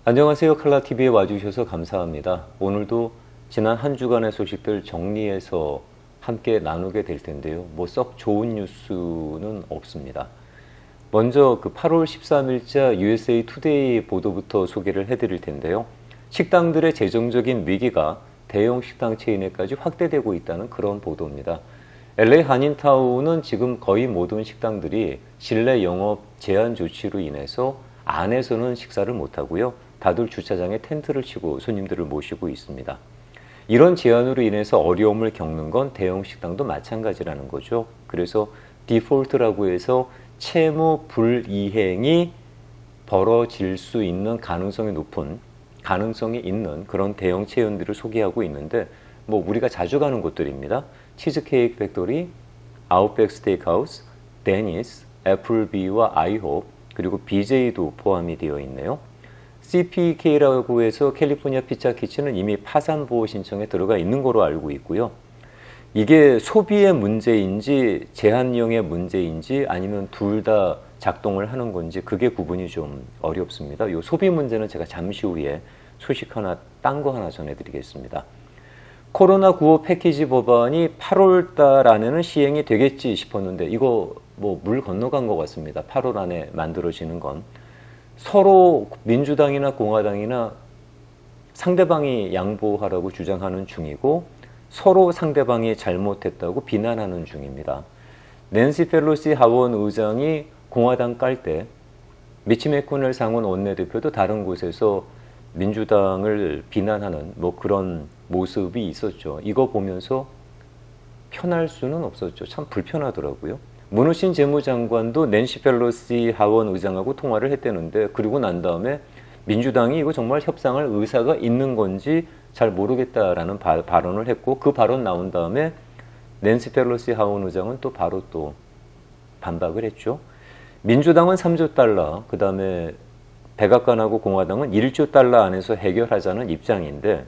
안녕하세요. 칼라TV에 와주셔서 감사합니다. 오늘도 지난 한 주간의 소식들 정리해서 함께 나누게 될 텐데요. 뭐 썩 좋은 뉴스는 없습니다. 먼저 그 8월 13일자 USA 투데이 보도부터 소개를 해드릴 텐데요. 식당들의 재정적인 위기가 대형 식당 체인에까지 확대되고 있다는 그런 보도입니다. LA 한인타운은 지금 거의 모든 식당들이 실내 영업 제한 조치로 인해서 안에서는 식사를 못하고요. 다들 주차장에 텐트를 치고 손님들을 모시고 있습니다. 이런 제한으로 인해서 어려움을 겪는 건 대형 식당도 마찬가지라는 거죠. 그래서 디폴트라고 해서 채무 불이행이 벌어질 수 있는 가능성이 있는 그런 대형 체인들을 소개하고 있는데 뭐 우리가 자주 가는 곳들입니다. 치즈케이크 팩토리, 아웃백 스테이크하우스, 데니스, 애플비와 아이홉, 그리고 BJ도 포함이 되어 있네요. CPK라고 해서 캘리포니아 피자 키친은 이미 파산 보호 신청에 들어가 있는 거로 알고 있고요. 이게 소비의 문제인지 제한령의 문제인지 아니면 둘 다 작동을 하는 건지 그게 구분이 좀 어렵습니다. 이 소비 문제는 제가 잠시 후에 소식 하나, 딴 거 하나 전해드리겠습니다. 코로나9호 패키지 법안이 8월 달 안에는 시행이 되겠지 싶었는데 이거 뭐 물 건너간 것 같습니다. 8월 안에 만들어지는 건. 서로 민주당이나 공화당이나 상대방이 양보하라고 주장하는 중이고 서로 상대방이 잘못했다고 비난하는 중입니다. 낸시 펠로시 하원 의장이 공화당 깔 때 미치 매코넬 상원 원내대표도 다른 곳에서 민주당을 비난하는 뭐 그런 모습이 있었죠. 이거 보면서 편할 수는 없었죠. 참 불편하더라고요. 문우신 재무장관도 낸시 펠로시 하원 의장하고 통화를 했다는데 그리고 난 다음에 민주당이 이거 정말 협상할 의사가 있는 건지 잘 모르겠다라는 발언을 했고 그 발언 나온 다음에 낸시 펠로시 하원 의장은 또 바로 또 반박을 했죠. 민주당은 3조 달러, 그 다음에 백악관하고 공화당은 1조 달러 안에서 해결하자는 입장인데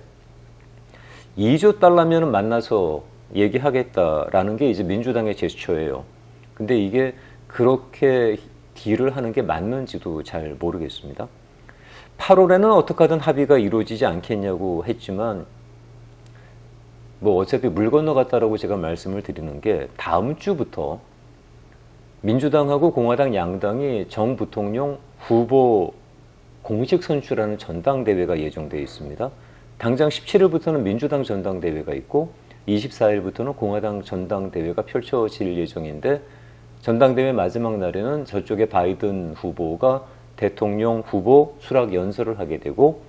2조 달러면 만나서 얘기하겠다라는 게 이제 민주당의 제스처예요. 근데 이게 그렇게 딜을 하는 게 맞는지도 잘 모르겠습니다. 8월에는 어떻게 하든 합의가 이루어지지 않겠냐고 했지만 뭐 어차피 물 건너갔다라고 제가 말씀을 드리는 게 다음 주부터 민주당하고 공화당 양당이 정 부통령 후보 공식 선출하는 전당대회가 예정되어 있습니다. 당장 17일부터는 민주당 전당대회가 있고 24일부터는 공화당 전당대회가 펼쳐질 예정인데 전당대회 마지막 날에는 저쪽에 바이든 후보가 대통령 후보 수락 연설을 하게 되고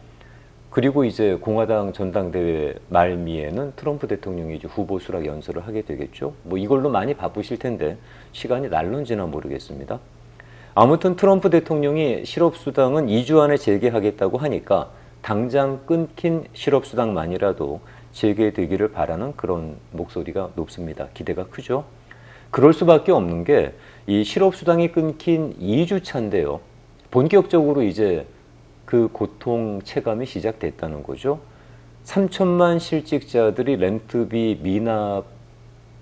그리고 이제 공화당 전당대회 말미에는 트럼프 대통령이 이제 후보 수락 연설을 하게 되겠죠. 뭐 이걸로 많이 바쁘실 텐데 시간이 날런지나 모르겠습니다. 아무튼 트럼프 대통령이 실업수당은 2주 안에 재개하겠다고 하니까 당장 끊긴 실업수당만이라도 재개되기를 바라는 그런 목소리가 높습니다. 기대가 크죠. 그럴 수밖에 없는 게 이 실업수당이 끊긴 2주 차인데요. 본격적으로 이제 그 고통 체감이 시작됐다는 거죠. 3천만 실직자들이 렌트비 미납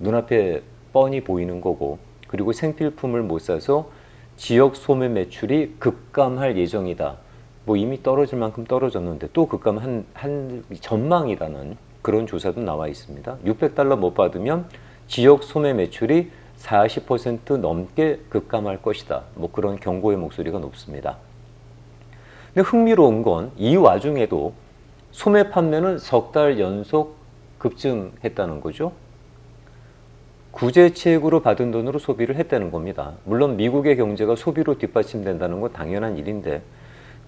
눈앞에 뻔히 보이는 거고 그리고 생필품을 못 사서 지역 소매 매출이 급감할 예정이다. 뭐 이미 떨어질 만큼 떨어졌는데 또 급감한 전망이라는 그런 조사도 나와 있습니다. 600달러 못 받으면 지역 소매 매출이 40% 넘게 급감할 것이다. 뭐 그런 경고의 목소리가 높습니다. 근데 흥미로운 건 이 와중에도 소매 판매는 석 달 연속 급증했다는 거죠. 구제책으로 받은 돈으로 소비를 했다는 겁니다. 물론 미국의 경제가 소비로 뒷받침된다는 건 당연한 일인데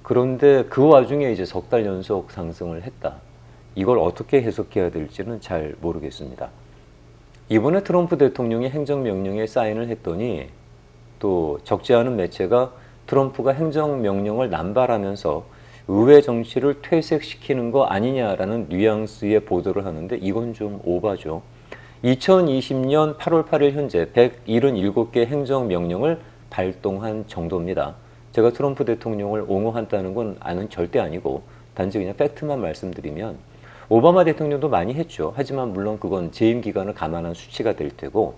그런데 그 와중에 이제 석 달 연속 상승을 했다. 이걸 어떻게 해석해야 될지는 잘 모르겠습니다. 이번에 트럼프 대통령이 행정명령에 사인을 했더니 또 적지 않은 매체가 트럼프가 행정명령을 남발하면서 의회 정치를 퇴색시키는 거 아니냐라는 뉘앙스의 보도를 하는데 이건 좀 오바죠. 2020년 8월 8일 현재 177개 행정명령을 발동한 정도입니다. 제가 트럼프 대통령을 옹호한다는 건 절대 아니고 단지 그냥 팩트만 말씀드리면 오바마 대통령도 많이 했죠. 하지만 물론 그건 재임 기간을 감안한 수치가 될 테고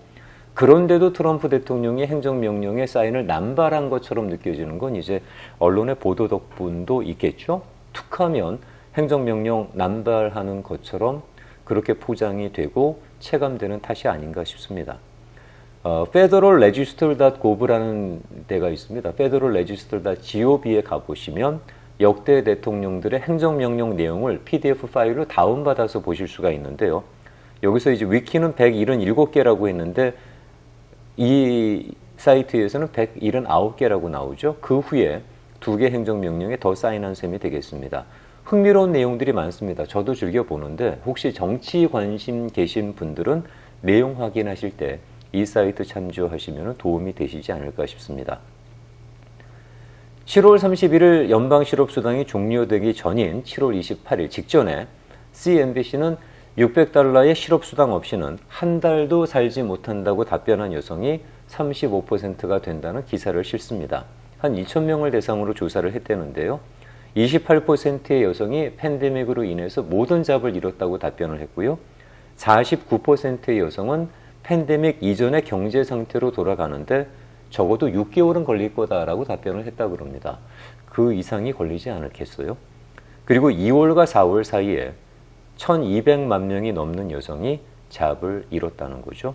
그런데도 트럼프 대통령이 행정명령에 사인을 남발한 것처럼 느껴지는 건 이제 언론의 보도 덕분도 있겠죠. 툭하면 행정명령 남발하는 것처럼 그렇게 포장이 되고 체감되는 탓이 아닌가 싶습니다. federalregister.gov라는 데가 있습니다. federalregister.gov에 가보시면 역대 대통령들의 행정명령 내용을 PDF 파일로 다운받아서 보실 수가 있는데요. 여기서 이제 위키는 177개라고 했는데 이 사이트에서는 179개라고 나오죠. 그 후에 2개 행정명령에 더 사인한 셈이 되겠습니다. 흥미로운 내용들이 많습니다. 저도 즐겨보는데 혹시 정치 관심 계신 분들은 내용 확인하실 때 이 사이트 참조하시면 도움이 되시지 않을까 싶습니다. 7월 31일 연방실업수당이 종료되기 전인 7월 28일 직전에 CNBC는 $600의 실업수당 없이는 한 달도 살지 못한다고 답변한 여성이 35%가 된다는 기사를 실습니다. 한 2,000명을 대상으로 조사를 했다는데요. 28%의 여성이 팬데믹으로 인해서 모든 잡을 잃었다고 답변을 했고요. 49%의 여성은 팬데믹 이전의 경제 상태로 돌아가는데 적어도 6개월은 걸릴 거다라고 답변을 했다고 합니다. 그 이상이 걸리지 않을겠어요? 그리고 2월과 4월 사이에 1,200만 명이 넘는 여성이 잡을 잃었다는 거죠.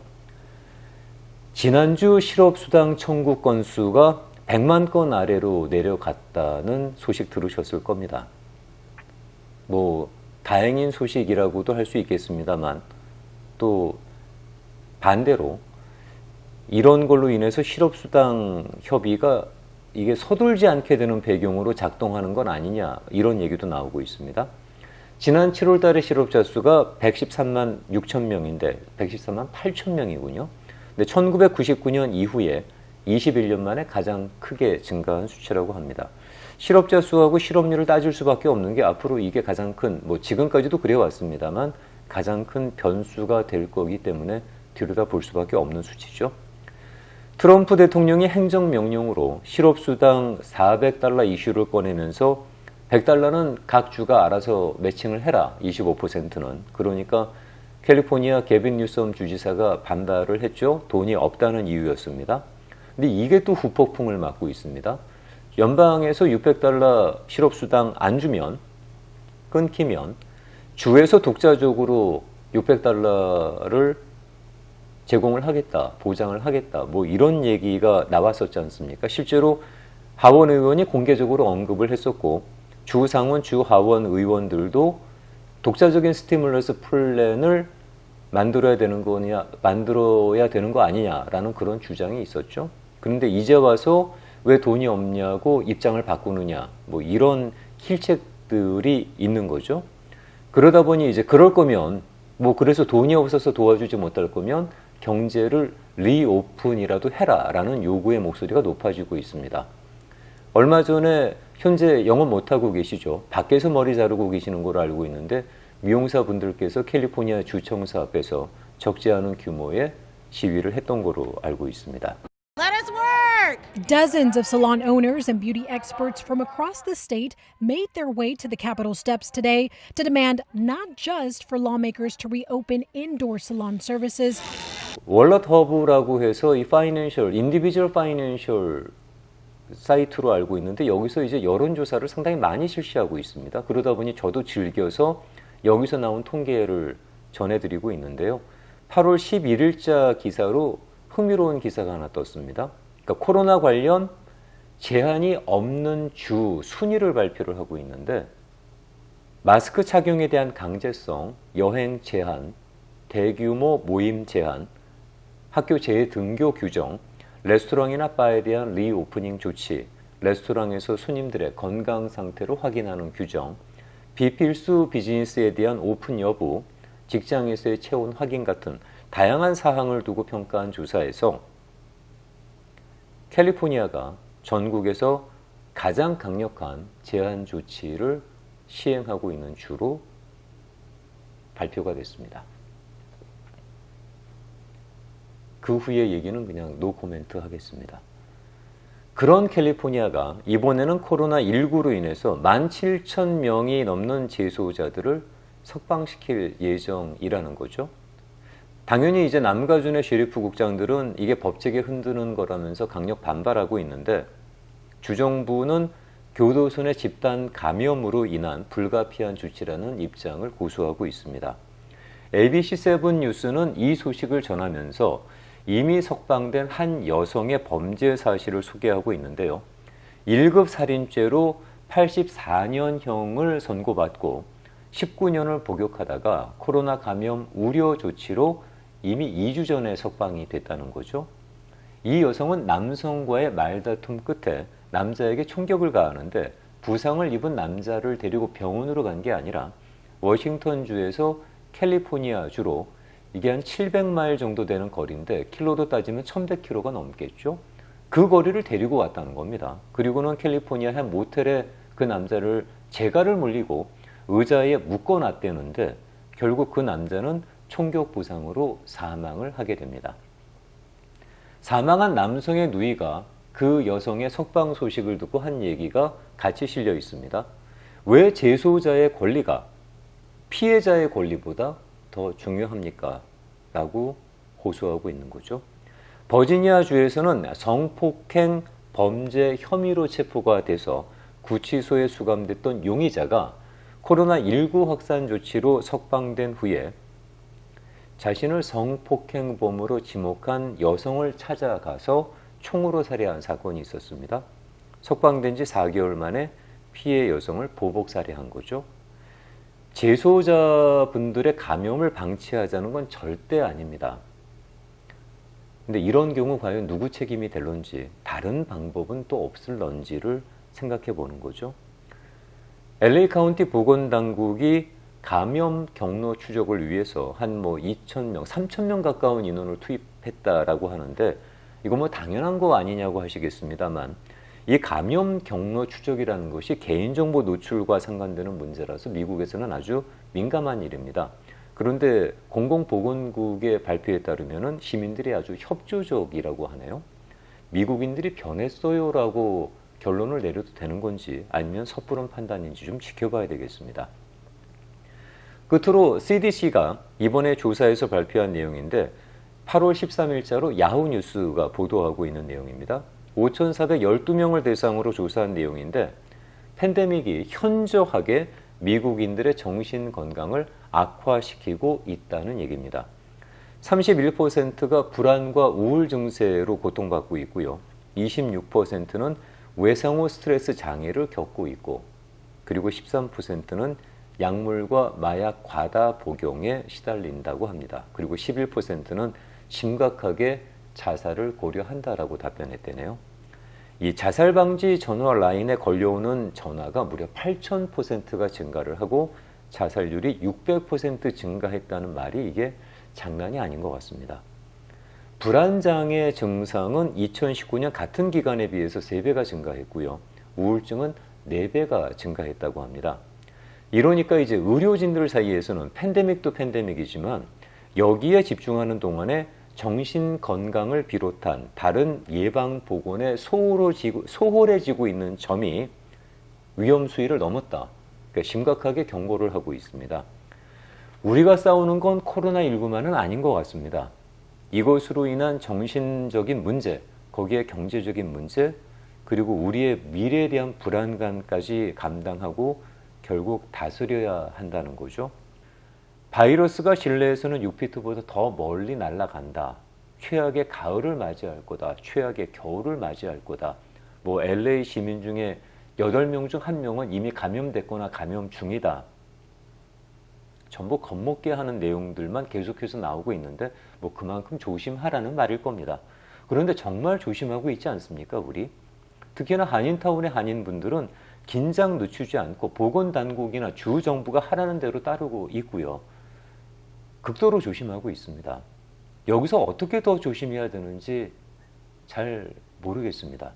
지난주 실업수당 청구 건수가 100만 건 아래로 내려갔다는 소식 들으셨을 겁니다. 뭐 다행인 소식이라고도 할 수 있겠습니다만 또 반대로 이런 걸로 인해서 실업수당 협의가 이게 서둘지 않게 되는 배경으로 작동하는 건 아니냐 이런 얘기도 나오고 있습니다. 지난 7월 달에 실업자 수가 113만 6천 명인데 113만 8천 명이군요. 근데 1999년 이후에 21년 만에 가장 크게 증가한 수치라고 합니다. 실업자 수하고 실업률을 따질 수밖에 없는 게 앞으로 이게 가장 큰, 뭐 지금까지도 그래왔습니다만 가장 큰 변수가 될 거기 때문에 들여다볼 수밖에 없는 수치죠. 트럼프 대통령이 행정명령으로 실업수당 $400 이슈를 꺼내면서 $100는 각 주가 알아서 매칭을 해라, 25%는. 그러니까 캘리포니아 게빈 뉴섬 주지사가 반발을 했죠. 돈이 없다는 이유였습니다. 근데 이게 또 후폭풍을 맞고 있습니다. 연방에서 $600 실업수당 안 주면, 끊기면 주에서 독자적으로 $600를 제공을 하겠다, 보장을 하겠다, 뭐 이런 얘기가 나왔었지 않습니까? 실제로 하원 의원이 공개적으로 언급을 했었고 주 상원, 주 하원 의원들도 독자적인 스티뮬러스 플랜을 만들어야 되는 거 아니냐라는 그런 주장이 있었죠. 그런데 이제 와서 왜 돈이 없냐고 입장을 바꾸느냐, 뭐 이런 힐책들이 있는 거죠. 그러다 보니 이제 그럴 거면 뭐 그래서 돈이 없어서 도와주지 못할 거면 경제를 리오픈이라도 해라라는 요구의 목소리가 높아지고 있습니다. 얼마 전에 현재 영업 못하고 계시죠. 밖에서 머리 자르고 계시는 걸로 알고 있는데 미용사 분들께서 캘리포니아 주청사 앞에서 적지 않은 규모의 시위를 했던 걸로 알고 있습니다. Let us work! Dozens of salon owners and beauty experts from across the state made their way to the Capitol steps today to demand not just for lawmakers to reopen indoor salon services. 월넛 허브라고 해서 이 인디비주얼 파이낸셜 사이트로 알고 있는데 여기서 이제 여론조사를 상당히 많이 실시하고 있습니다. 그러다 보니 저도 즐겨서 여기서 나온 통계를 전해드리고 있는데요. 8월 11일자 기사로 흥미로운 기사가 하나 떴습니다. 그러니까 코로나 관련 제한이 없는 주 순위를 발표를 하고 있는데 마스크 착용에 대한 강제성, 여행 제한, 대규모 모임 제한, 학교 재등교 규정, 레스토랑이나 바에 대한 리오프닝 조치, 레스토랑에서 손님들의 건강 상태를 확인하는 규정, 비필수 비즈니스에 대한 오픈 여부, 직장에서의 체온 확인 같은 다양한 사항을 두고 평가한 조사에서 캘리포니아가 전국에서 가장 강력한 제한 조치를 시행하고 있는 주로 발표가 됐습니다. 그 후의 얘기는 그냥 노 코멘트 하겠습니다. 그런 캘리포니아가 이번에는 코로나19로 인해서 17,000명이 넘는 재소자들을 석방시킬 예정이라는 거죠. 당연히 이제 남가준의 셰리프 국장들은 이게 법제계 흔드는 거라면서 강력 반발하고 있는데 주정부는 교도소 내 집단 감염으로 인한 불가피한 조치라는 입장을 고수하고 있습니다. ABC7 뉴스는 이 소식을 전하면서 이미 석방된 한 여성의 범죄 사실을 소개하고 있는데요. 1급 살인죄로 84년형을 선고받고 19년을 복역하다가 코로나 감염 우려 조치로 이미 2주 전에 석방이 됐다는 거죠. 이 여성은 남성과의 말다툼 끝에 남자에게 총격을 가하는데 부상을 입은 남자를 데리고 병원으로 간 게 아니라 워싱턴주에서 캘리포니아주로 이게 한 700마일 정도 되는 거리인데 킬로로 따지면 1100km가 넘겠죠. 그 거리를 데리고 왔다는 겁니다. 그리고는 캘리포니아 한 모텔에 그 남자를 재갈을 물리고 의자에 묶어놨대는데 결국 그 남자는 총격 부상으로 사망을 하게 됩니다. 사망한 남성의 누이가 그 여성의 석방 소식을 듣고 한 얘기가 같이 실려 있습니다. 왜 재소자의 권리가 피해자의 권리보다 더 중요합니까? 라고 호소하고 있는 거죠. 버지니아주에서는 성폭행 범죄 혐의로 체포가 돼서 구치소에 수감됐던 용의자가 코로나19 확산 조치로 석방된 후에 자신을 성폭행범으로 지목한 여성을 찾아가서 총으로 살해한 사건이 있었습니다. 석방된 지 4개월 만에 피해 여성을 보복 살해한 거죠. 재소자분들의 감염을 방치하자는 건 절대 아닙니다. 근데 이런 경우 과연 누구 책임이 될런지 다른 방법은 또 없을런지를 생각해 보는 거죠. LA 카운티 보건당국이 감염 경로 추적을 위해서 한 2,000명, 3,000명 가까운 인원을 투입했다라고 하는데 이거 당연한 거 아니냐고 하시겠습니다만 이 감염 경로 추적이라는 것이 개인정보 노출과 상관되는 문제라서 미국에서는 아주 민감한 일입니다. 그런데 공공보건국의 발표에 따르면 시민들이 아주 협조적이라고 하네요. 미국인들이 변했어요라고 결론을 내려도 되는 건지 아니면 섣부른 판단인지 좀 지켜봐야 되겠습니다. 끝으로 CDC가 이번에 조사에서 발표한 내용인데 8월 13일자로 야후 뉴스가 보도하고 있는 내용입니다. 5,412명을 대상으로 조사한 내용인데 팬데믹이 현저하게 미국인들의 정신 건강을 악화시키고 있다는 얘기입니다. 31%가 불안과 우울 증세로 고통받고 있고요. 26%는 외상 후 스트레스 장애를 겪고 있고 그리고 13%는 약물과 마약 과다 복용에 시달린다고 합니다. 그리고 11%는 심각하게 자살을 고려한다라고 답변했대네요. 이 자살 방지 전화 라인에 걸려오는 전화가 무려 8,000%가 증가를 하고 자살률이 600% 증가했다는 말이 이게 장난이 아닌 것 같습니다. 불안장애 증상은 2019년 같은 기간에 비해서 3배가 증가했고요. 우울증은 4배가 증가했다고 합니다. 이러니까 이제 의료진들 사이에서는 팬데믹도 팬데믹이지만 여기에 집중하는 동안에 정신 건강을 비롯한 다른 예방 보건에 소홀해지고 있는 점이 위험 수위를 넘었다. 그러니까 심각하게 경고를 하고 있습니다. 우리가 싸우는 건 코로나19만은 아닌 것 같습니다. 이것으로 인한 정신적인 문제, 거기에 경제적인 문제, 그리고 우리의 미래에 대한 불안감까지 감당하고 결국 다스려야 한다는 거죠. 바이러스가 실내에서는 6피트보다 더 멀리 날아간다. 최악의 가을을 맞이할 거다. 최악의 겨울을 맞이할 거다. LA 시민 중에 8명 중 1명은 이미 감염됐거나 감염 중이다. 전부 겁먹게 하는 내용들만 계속해서 나오고 있는데 그만큼 조심하라는 말일 겁니다. 그런데 정말 조심하고 있지 않습니까, 우리? 특히나 한인타운의 한인분들은 긴장 늦추지 않고 보건당국이나 주 정부가 하라는 대로 따르고 있고요. 극도로 조심하고 있습니다. 여기서 어떻게 더 조심해야 되는지 잘 모르겠습니다.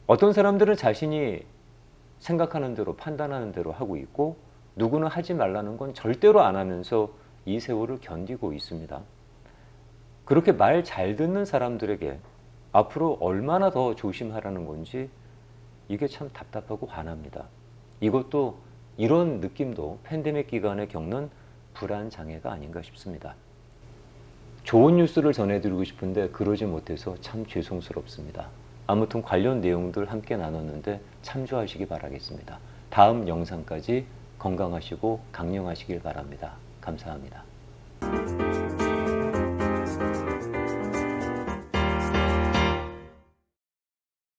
어떤 사람들은 자신이 생각하는 대로 판단하는 대로 하고 있고 누구는 하지 말라는 건 절대로 안 하면서 이 세월을 견디고 있습니다. 그렇게 말 잘 듣는 사람들에게 앞으로 얼마나 더 조심하라는 건지 이게 참 답답하고 화납니다. 이것도 이런 느낌도 팬데믹 기간에 겪는 불안 장애가 아닌가 싶습니다. 좋은 뉴스를 전해드리고 싶은데 그러지 못해서 참 죄송스럽습니다. 아무튼 관련 내용들 함께 나눴는데 참조하시기 바라겠습니다. 다음 영상까지 건강하시고 강령하시길 바랍니다. 감사합니다.